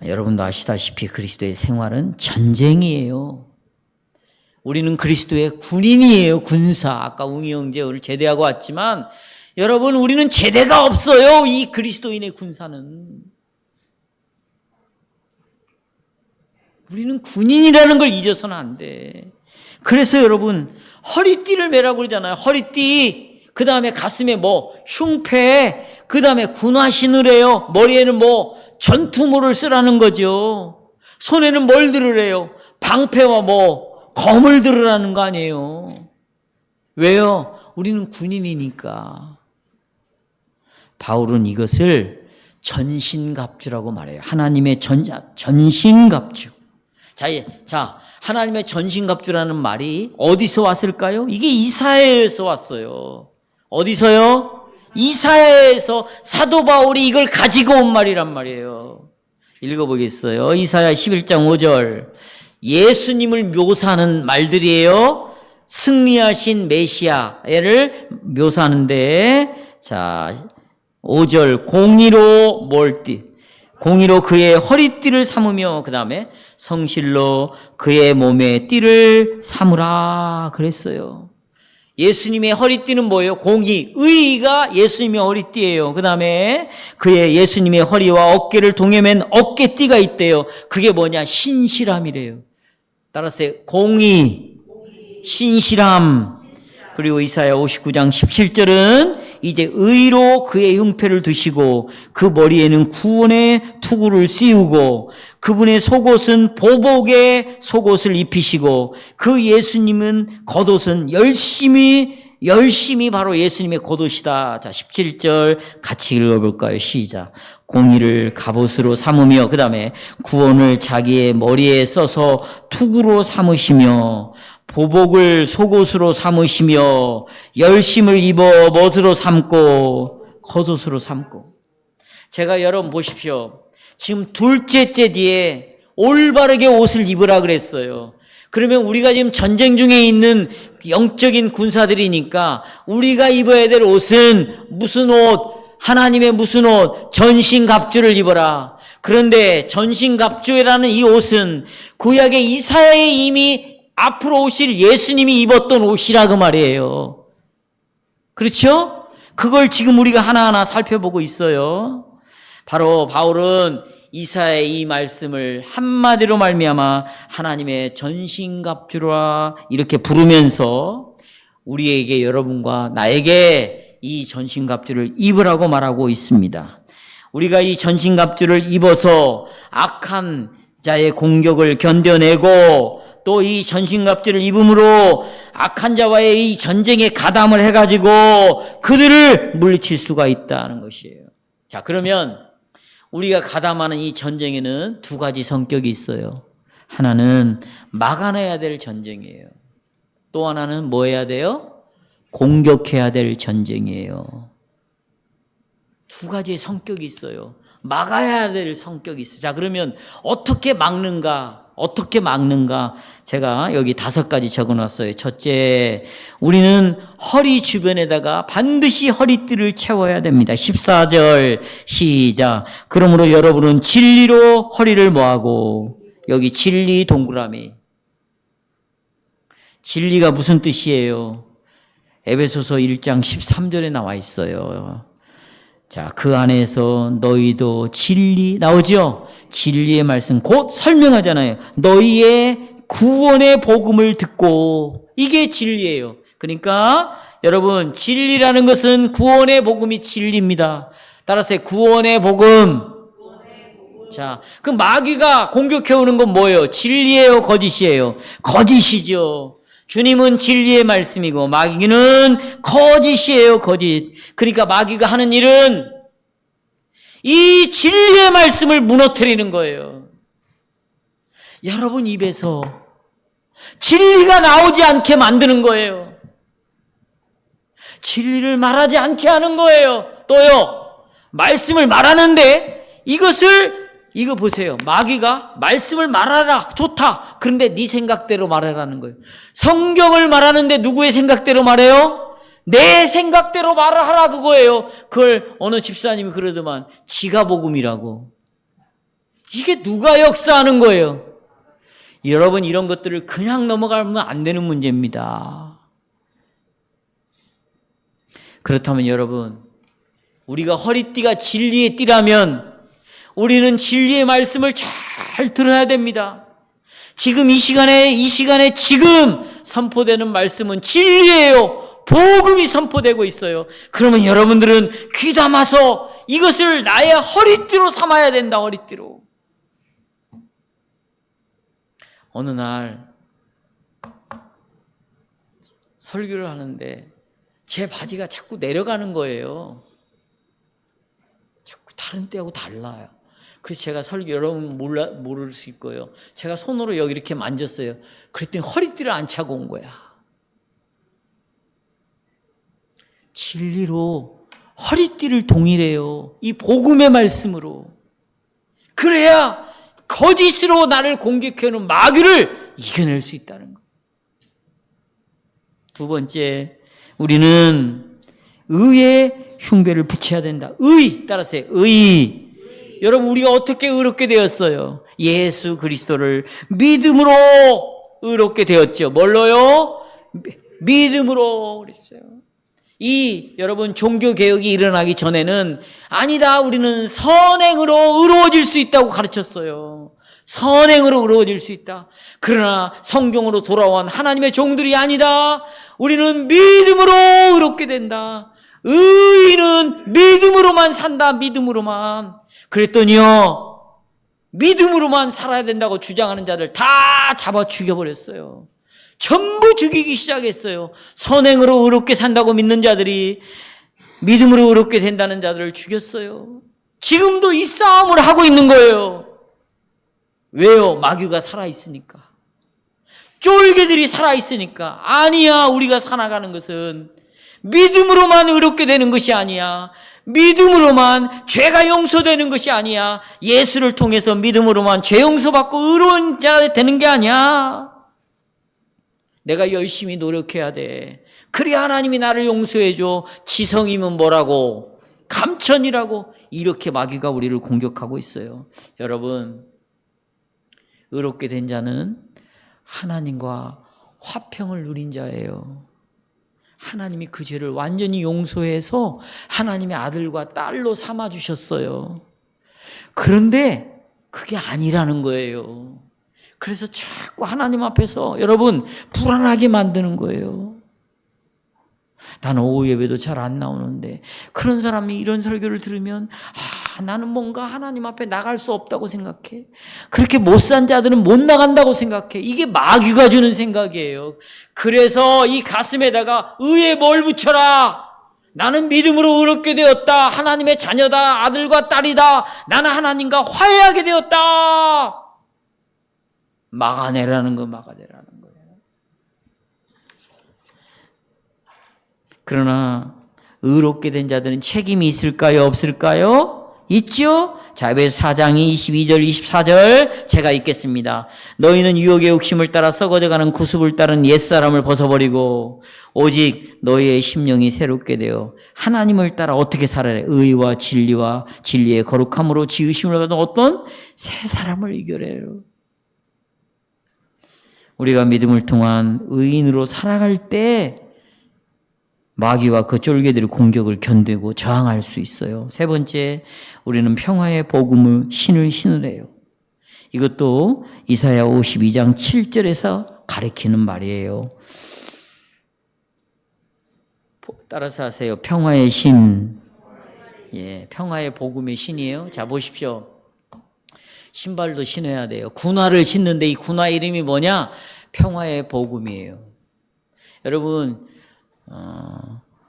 여러분도 아시다시피 그리스도의 생활은 전쟁이에요. 우리는 그리스도의 군인이에요. 군사. 아까 웅이 형제 오늘 제대하고 왔지만 여러분, 우리는 제대가 없어요. 이 그리스도인의 군사는. 우리는 군인이라는 걸 잊어서는 안 돼. 그래서 여러분, 허리띠를 매라고 그러잖아요. 허리띠. 그 다음에 가슴에 흉패. 그 다음에 군화 신으래요. 머리에는 전투모를 쓰라는 거죠. 손에는 뭘 들으래요? 방패와 검을 들으라는 거 아니에요. 왜요? 우리는 군인이니까. 바울은 이것을 전신갑주라고 말해요. 하나님의 전신갑주. 자, 하나님의 전신갑주라는 말이 어디서 왔을까요? 이게 이사야에서 왔어요. 어디서요? 이사야에서 사도 바울이 이걸 가지고 온 말이란 말이에요. 읽어보겠어요. 이사야 11장 5절. 예수님을 묘사하는 말들이에요. 승리하신 메시아를 묘사하는데, 자, 5절. 공의로 그의 허리띠를 삼으며, 그 다음에 성실로 그의 몸에 띠를 삼으라 그랬어요. 예수님의 허리띠는 뭐예요? 공의, 의의가 예수님의 허리띠예요. 그 다음에 예수님의 허리와 어깨를 동여맨 어깨띠가 있대요. 그게 뭐냐? 신실함이래요. 따라서 공의, 신실함. 그리고 이사야 59장 17절은 이제 의로 그의 흉패를 드시고 그 머리에는 구원의 투구를 씌우고 그분의 속옷은 보복의 속옷을 입히시고 그 예수님은 겉옷은 열심히 바로 예수님의 겉옷이다. 자, 17절 같이 읽어볼까요? 시작. 공의를 갑옷으로 삼으며 그 다음에 구원을 자기의 머리에 써서 투구로 삼으시며 보복을 속옷으로 삼으시며 열심을 입어 멋으로 삼고 겉옷으로 삼고. 제가 여러분 보십시오. 지금 둘째째 뒤에 올바르게 옷을 입으라 그랬어요. 그러면 우리가 지금 전쟁 중에 있는 영적인 군사들이니까 우리가 입어야 될 옷은 무슨 옷? 하나님의 무슨 옷? 전신갑주를 입어라. 그런데 전신갑주라는 이 옷은 구약의 이사야에 이미 앞으로 오실 예수님이 입었던 옷이라 그 말이에요. 그렇죠? 그걸 지금 우리가 하나하나 살펴보고 있어요. 바로 바울은 이사야의 이 말씀을 한마디로 말미암아 하나님의 전신갑주라 이렇게 부르면서 우리에게, 여러분과 나에게 이 전신갑주를 입으라고 말하고 있습니다. 우리가 이 전신갑주를 입어서 악한 자의 공격을 견뎌내고 또 이 전신갑주를 입음으로 악한 자와의 이 전쟁에 가담을 해가지고 그들을 물리칠 수가 있다는 것이에요. 자, 그러면 우리가 가담하는 이 전쟁에는 두 가지 성격이 있어요. 하나는 막아내야 될 전쟁이에요. 또 하나는 뭐 해야 돼요? 공격해야 될 전쟁이에요. 두 가지의 성격이 있어요. 막아야 될 성격이 있어요. 자, 그러면 어떻게 막는가? 어떻게 막는가? 제가 여기 5가지 적어놨어요. 첫째, 우리는 허리 주변에다가 반드시 허리띠를 채워야 됩니다. 14절 시작. 그러므로 여러분은 진리로 허리를 뭐하고, 여기 진리 동그라미. 진리가 무슨 뜻이에요? 에베소서 1장 13절에 나와 있어요. 자, 그 안에서 너희도 진리 나오죠? 진리의 말씀 곧 설명하잖아요. 너희의 구원의 복음을 듣고, 이게 진리예요. 그러니까 여러분, 진리라는 것은 구원의 복음이 진리입니다. 따라서 구원의 복음. 자, 그 마귀가 공격해오는 건 뭐예요? 진리예요, 거짓이에요? 거짓이죠. 주님은 진리의 말씀이고 마귀는 거짓이에요, 거짓. 그러니까 마귀가 하는 일은 이 진리의 말씀을 무너뜨리는 거예요. 여러분 입에서 진리가 나오지 않게 만드는 거예요. 진리를 말하지 않게 하는 거예요. 또요, 말씀을 말하는데 이거 보세요. 마귀가 말씀을 말하라, 좋다. 그런데 네 생각대로 말하라는 거예요. 성경을 말하는데 누구의 생각대로 말해요? 내 생각대로 말을 하라, 그거예요. 그걸 어느 집사님이 그러더만 지가복음이라고. 이게 누가 역사하는 거예요? 여러분, 이런 것들을 그냥 넘어가면 안 되는 문제입니다. 그렇다면 여러분, 우리가 허리띠가 진리의 띠라면 우리는 진리의 말씀을 잘 들어야 됩니다. 지금 이 시간에 지금 선포되는 말씀은 진리예요. 복음이 선포되고 있어요. 그러면 여러분들은 귀담아서 이것을 나의 허리띠로 삼아야 된다, 허리띠로. 어느 날 설교를 하는데 제 바지가 자꾸 내려가는 거예요. 자꾸 다른 때하고 달라요. 그래서 제가 설교, 여러분 모를 수 있고요. 제가 손으로 여기 이렇게 만졌어요. 그랬더니 허리띠를 안 차고 온 거야. 진리로 허리띠를 동일해요. 이 복음의 말씀으로. 그래야 거짓으로 나를 공격해오는 마귀를 이겨낼 수 있다는 거예요. 두 번째, 우리는 의의 흉배를 붙여야 된다. 의, 따라서 의. 여러분, 우리가 어떻게 의롭게 되었어요? 예수 그리스도를 믿음으로 의롭게 되었죠. 뭘로요? 믿음으로 그랬어요. 여러분, 종교개혁이 일어나기 전에는 아니다, 우리는 선행으로 의로워질 수 있다고 가르쳤어요. 선행으로 의로워질 수 있다. 그러나 성경으로 돌아온 하나님의 종들이 아니다, 우리는 믿음으로 의롭게 된다. 의인은 믿음으로만 산다, 믿음으로만. 그랬더니요, 믿음으로만 살아야 된다고 주장하는 자들 다 잡아 죽여버렸어요. 전부 죽이기 시작했어요. 선행으로 의롭게 산다고 믿는 자들이 믿음으로 의롭게 된다는 자들을 죽였어요. 지금도 이 싸움을 하고 있는 거예요. 왜요? 마귀가 살아있으니까. 쫄개들이 살아있으니까. 아니야, 우리가 살아가는 것은 믿음으로만 의롭게 되는 것이 아니야. 믿음으로만 죄가 용서되는 것이 아니야. 예수를 통해서 믿음으로만 죄 용서받고 의로운 자가 되는 게 아니야. 내가 열심히 노력해야 돼. 그래야 하나님이 나를 용서해줘. 지성이면 뭐라고? 감천이라고. 이렇게 마귀가 우리를 공격하고 있어요. 여러분, 의롭게 된 자는 하나님과 화평을 누린 자예요. 하나님이 그 죄를 완전히 용서해서 하나님의 아들과 딸로 삼아주셨어요. 그런데 그게 아니라는 거예요. 그래서 자꾸 하나님 앞에서 여러분 불안하게 만드는 거예요. 나는 오후 예배도 잘 안 나오는데, 그런 사람이 이런 설교를 들으면 나는 뭔가 하나님 앞에 나갈 수 없다고 생각해. 그렇게 못 산 자들은 못 나간다고 생각해. 이게 마귀가 주는 생각이에요. 그래서 이 가슴에다가 의에 뭘 붙여라. 나는 믿음으로 의롭게 되었다. 하나님의 자녀다. 아들과 딸이다. 나는 하나님과 화해하게 되었다. 막아내라는 거, 막아내라는 거예요. 그러나 의롭게 된 자들은 책임이 있을까요? 없을까요? 있죠? 자, 에베소 4장이 22절 24절 제가 읽겠습니다. 너희는 유혹의 욕심을 따라 썩어져가는 구습을 따른 옛사람을 벗어버리고 오직 너희의 심령이 새롭게 되어 하나님을 따라 어떻게 살아야 해? 의와 진리와 진리의 거룩함으로 지으심을 받은 어떤 새 사람을 이겨내요. 우리가 믿음을 통한 의인으로 살아갈 때 마귀와 그 쫄개들의 공격을 견디고 저항할 수 있어요. 세 번째, 우리는 평화의 복음을 신을 신으래요. 이것도 이사야 52장 7절에서 가리키는 말이에요. 따라서 하세요. 평화의 신. 예, 평화의 복음의 신이에요. 자, 보십시오. 신발도 신어야 돼요. 군화를 신는데 이 군화 이름이 뭐냐? 평화의 복음이에요. 여러분,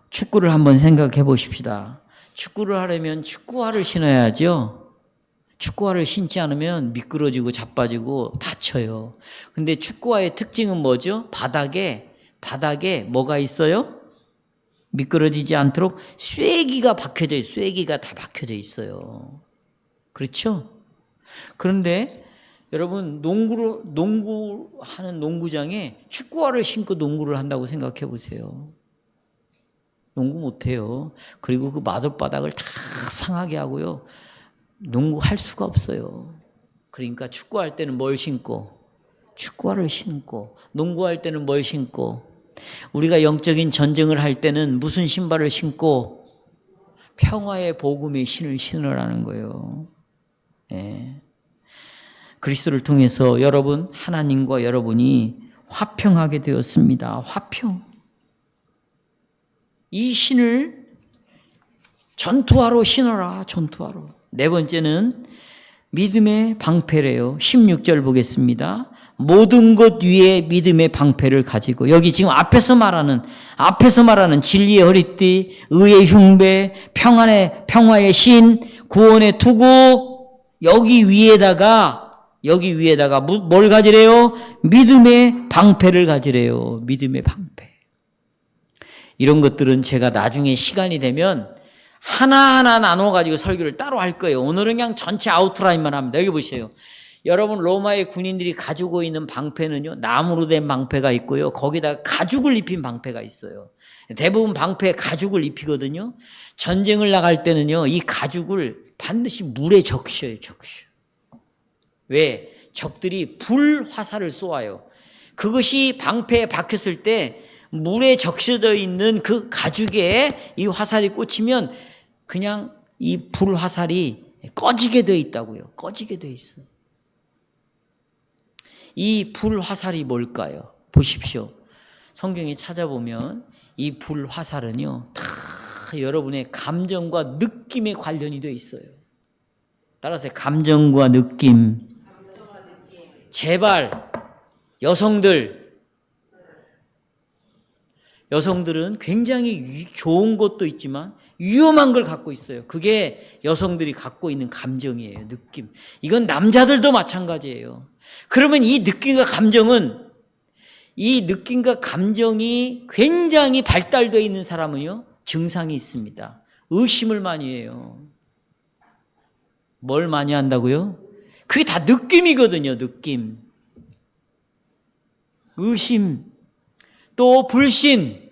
축구를 한번 생각해 보십시다. 축구를 하려면 축구화를 신어야죠. 축구화를 신지 않으면 미끄러지고 자빠지고 다쳐요. 근데 축구화의 특징은 뭐죠? 바닥에 뭐가 있어요? 미끄러지지 않도록 쐐기가 박혀져 있어요. 쐐기가 다 박혀져 있어요. 그렇죠? 그런데 여러분 농구하는 농구장에 축구화를 신고 농구를 한다고 생각해 보세요. 농구 못해요. 그리고 그 마룻바닥을 다 상하게 하고요. 농구할 수가 없어요. 그러니까 축구할 때는 뭘 신고? 축구화를 신고. 농구할 때는 뭘 신고? 우리가 영적인 전쟁을 할 때는 무슨 신발을 신고? 평화의 복음의 신을 신으라는 거예요. 예. 그리스도를 통해서 여러분, 하나님과 여러분이 화평하게 되었습니다. 화평. 이 신을 전투화로 신어라. 전투화로. 네 번째는 믿음의 방패래요. 16절 보겠습니다. 모든 것 위에 믿음의 방패를 가지고, 여기 지금 앞에서 말하는 진리의 허리띠, 의의 흉배, 평화의 신, 구원의 투구, 여기 위에다가 뭘 가지래요? 믿음의 방패를 가지래요. 믿음의 방패. 이런 것들은 제가 나중에 시간이 되면 하나하나 나눠가지고 설교를 따로 할 거예요. 오늘은 그냥 전체 아웃라인만 합니다. 여기 보세요. 여러분, 로마의 군인들이 가지고 있는 방패는요, 나무로 된 방패가 있고요. 거기다가 가죽을 입힌 방패가 있어요. 대부분 방패에 가죽을 입히거든요. 전쟁을 나갈 때는요, 이 가죽을 반드시 물에 적셔요. 왜? 적들이 불화살을 쏘아요. 그것이 방패에 박혔을 때 물에 적셔져 있는 그 가죽에 이 화살이 꽂히면 그냥 이 불화살이 꺼지게 되어 있다고요. 꺼지게 되어 있어요. 이 불화살이 뭘까요? 보십시오. 성경에 찾아보면 이 불화살은요, 다 여러분의 감정과 느낌에 관련이 되어 있어요. 따라서 감정과 느낌. 제발 여성들은 굉장히 좋은 것도 있지만 위험한 걸 갖고 있어요. 그게 여성들이 갖고 있는 감정이에요. 느낌. 이건 남자들도 마찬가지예요. 그러면 이 느낌과 감정이 굉장히 발달되어 있는 사람은요, 증상이 있습니다. 의심을 많이 해요. 뭘 많이 한다고요? 그게 다 느낌이거든요. 느낌. 의심. 또 불신.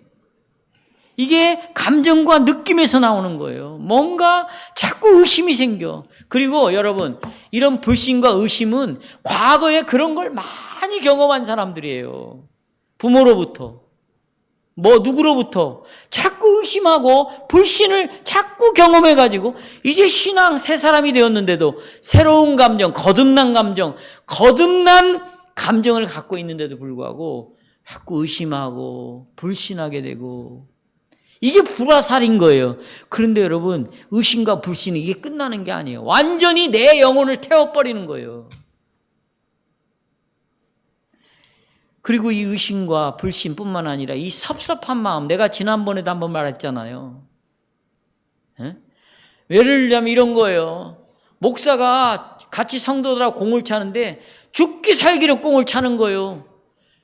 이게 감정과 느낌에서 나오는 거예요. 뭔가 자꾸 의심이 생겨. 그리고 여러분, 이런 불신과 의심은 과거에 그런 걸 많이 경험한 사람들이에요. 부모로부터. 뭐 누구로부터 자꾸 의심하고 불신을 자꾸 경험해가지고 이제 신앙 새 사람이 되었는데도 새로운 감정, 거듭난 감정을 갖고 있는데도 불구하고 자꾸 의심하고 불신하게 되고 이게 불화살인 거예요. 그런데 여러분, 의심과 불신이 이게 끝나는 게 아니에요. 완전히 내 영혼을 태워버리는 거예요. 그리고 이 의심과 불신뿐만 아니라 이 섭섭한 마음, 내가 지난번에도 한번 말했잖아요. 예를 들자면 이런 거예요. 목사가 같이 성도들하고 공을 차는데 죽기 살기로 공을 차는 거예요.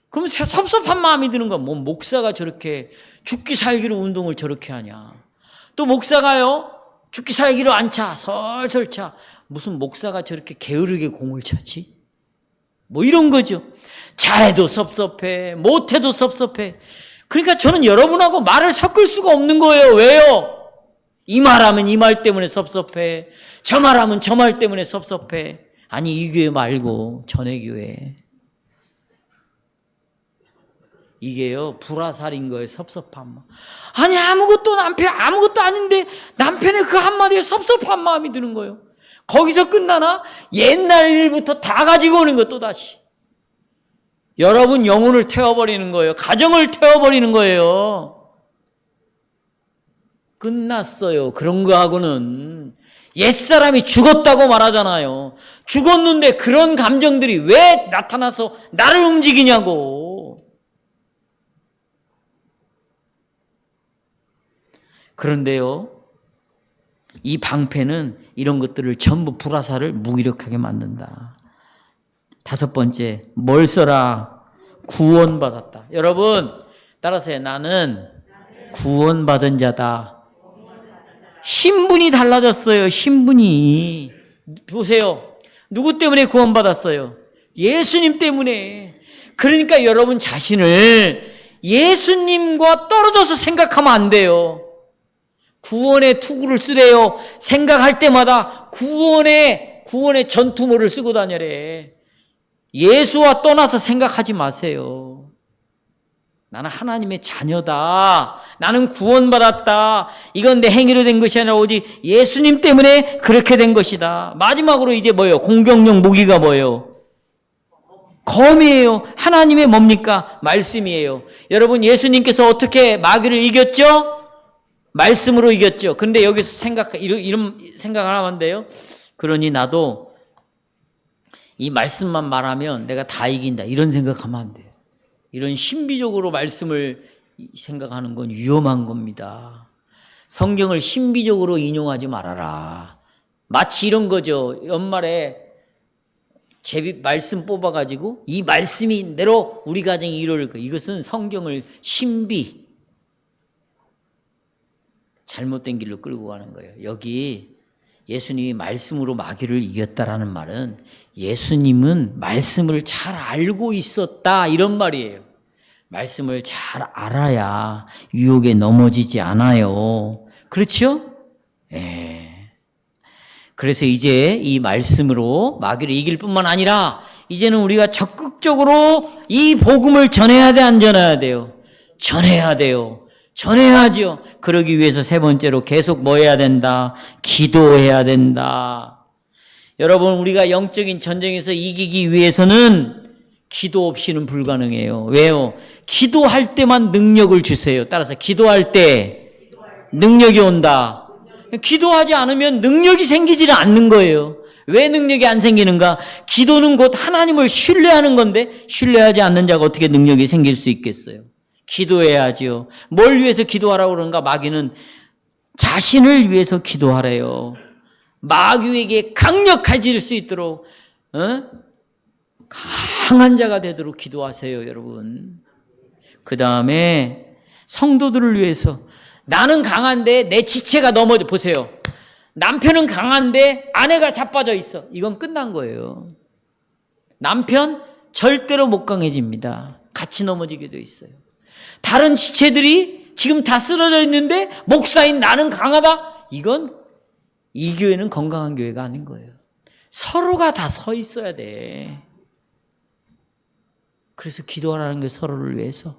그럼 섭섭한 마음이 드는 거야. 뭐 목사가 저렇게 죽기 살기로 운동을 저렇게 하냐. 또 목사가요, 죽기 살기로 안 차. 설설 차. 무슨 목사가 저렇게 게으르게 공을 차지? 뭐 이런 거죠. 잘해도 섭섭해, 못해도 섭섭해. 그러니까 저는 여러분하고 말을 섞을 수가 없는 거예요. 왜요? 이 말하면 이 말 때문에 섭섭해. 저 말하면 저 말 때문에 섭섭해. 아니, 이 교회 말고 전에 교회. 이게요, 불화살인 거예요. 섭섭한 마음. 아니, 아무것도 아닌데 남편의 그 한마디에 섭섭한 마음이 드는 거예요. 거기서 끝나나? 옛날 일부터 다 가지고 오는 거 또다시. 여러분 영혼을 태워버리는 거예요. 가정을 태워버리는 거예요. 끝났어요. 그런 거하고는. 옛사람이 죽었다고 말하잖아요. 죽었는데 그런 감정들이 왜 나타나서 나를 움직이냐고. 그런데요, 이 방패는 이런 것들을 전부 불화살을 무기력하게 만든다. 5번째, 뭘 써라? 구원받았다. 여러분, 따라서요. 나는 구원받은 자다. 신분이 달라졌어요. 신분이. 보세요. 누구 때문에 구원받았어요? 예수님 때문에. 그러니까 여러분 자신을 예수님과 떨어져서 생각하면 안 돼요. 구원의 투구를 쓰래요. 생각할 때마다 구원의 전투모를 쓰고 다녀래. 예수와 떠나서 생각하지 마세요. 나는 하나님의 자녀다. 나는 구원받았다. 이건 내 행위로 된 것이 아니라 오직 예수님 때문에 그렇게 된 것이다. 마지막으로 이제 뭐예요? 공격용 무기가 뭐예요? 검이에요. 하나님의 뭡니까? 말씀이에요. 여러분, 예수님께서 어떻게 마귀를 이겼죠? 말씀으로 이겼죠. 근데 여기서 이런 생각을 하면 돼요. 그러니 나도 이 말씀만 말하면 내가 다 이긴다. 이런 생각하면 안 돼요. 이런 신비적으로 말씀을 생각하는 건 위험한 겁니다. 성경을 신비적으로 인용하지 말아라. 마치 이런 거죠. 연말에 말씀 뽑아가지고 이 말씀이 대로 우리 가정이 이룰 거. 이것은 성경을 잘못된 길로 끌고 가는 거예요. 여기 예수님이 말씀으로 마귀를 이겼다라는 말은 예수님은 말씀을 잘 알고 있었다 이런 말이에요. 말씀을 잘 알아야 유혹에 넘어지지 않아요. 그렇죠? 예. 그래서 이제 이 말씀으로 마귀를 이길 뿐만 아니라 이제는 우리가 적극적으로 이 복음을 전해야 돼, 안 전해야 돼요? 전해야 돼요. 전해야죠. 그러기 위해서 3번째로 계속 뭐 해야 된다? 기도해야 된다. 여러분, 우리가 영적인 전쟁에서 이기기 위해서는 기도 없이는 불가능해요. 왜요? 기도할 때만 능력을 주세요. 따라서 기도할 때 능력이 온다. 기도하지 않으면 능력이 생기지를 않는 거예요. 왜 능력이 안 생기는가? 기도는 곧 하나님을 신뢰하는 건데 신뢰하지 않는 자가 어떻게 능력이 생길 수 있겠어요? 기도해야지요. 뭘 위해서 기도하라고 그러는가? 마귀는 자신을 위해서 기도하래요. 마귀에게 강력해질 수 있도록 강한 자가 되도록 기도하세요, 여러분. 그 다음에 성도들을 위해서 나는 강한데 내 지체가 넘어져. 보세요. 남편은 강한데 아내가 자빠져 있어. 이건 끝난 거예요. 남편 절대로 못 강해집니다. 같이 넘어지게 돼 있어요. 다른 지체들이 지금 다 쓰러져 있는데 목사인 나는 강하다? 이건 이 교회는 건강한 교회가 아닌 거예요. 서로가 다 서 있어야 돼. 그래서 기도하라는 게 서로를 위해서.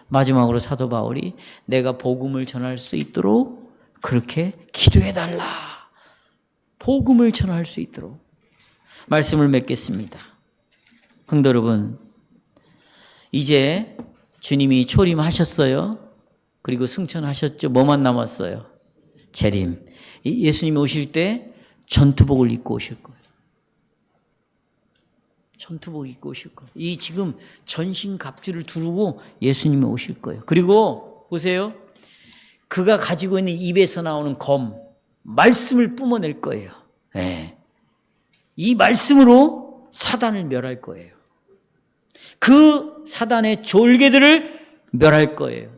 마지막으로 사도 바울이 내가 복음을 전할 수 있도록 그렇게 기도해달라. 복음을 전할 수 있도록. 말씀을 맺겠습니다. 성도 여러분, 이제 주님이 초림하셨어요. 그리고 승천하셨죠. 뭐만 남았어요? 재림. 예수님이 오실 때 전투복을 입고 오실 거예요. 전투복 입고 오실 거예요. 이 지금 전신갑주를 두르고 예수님이 오실 거예요. 그리고 보세요. 그가 가지고 있는 입에서 나오는 검, 말씀을 뿜어낼 거예요. 네. 이 말씀으로 사단을 멸할 거예요. 그 사단의 졸개들을 멸할 거예요.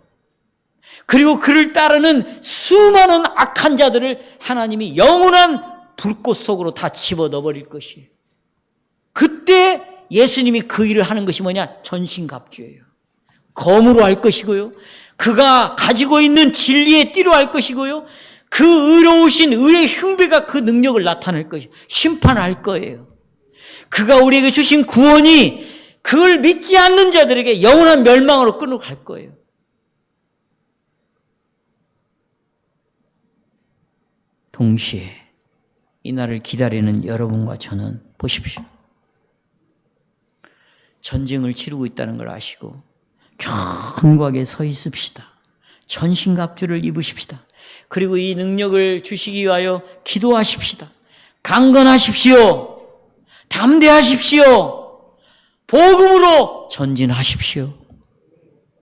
그리고 그를 따르는 수많은 악한 자들을 하나님이 영원한 불꽃 속으로 다 집어넣어 버릴 것이에요. 그때 예수님이 그 일을 하는 것이 뭐냐? 전신갑주예요. 검으로 할 것이고요. 그가 가지고 있는 진리의 띠로 할 것이고요. 그 의로우신 의의 흉배가 그 능력을 나타낼 것이고 심판할 거예요. 그가 우리에게 주신 구원이 그걸 믿지 않는 자들에게 영원한 멸망으로 끌고 갈 거예요. 동시에 이 날을 기다리는 여러분과 저는 보십시오. 전쟁을 치르고 있다는 걸 아시고 견고하게 서 있읍시다. 전신갑주를 입으십시다. 그리고 이 능력을 주시기 위하여 기도하십시다. 강건하십시오. 담대하십시오. 복음으로 전진하십시오.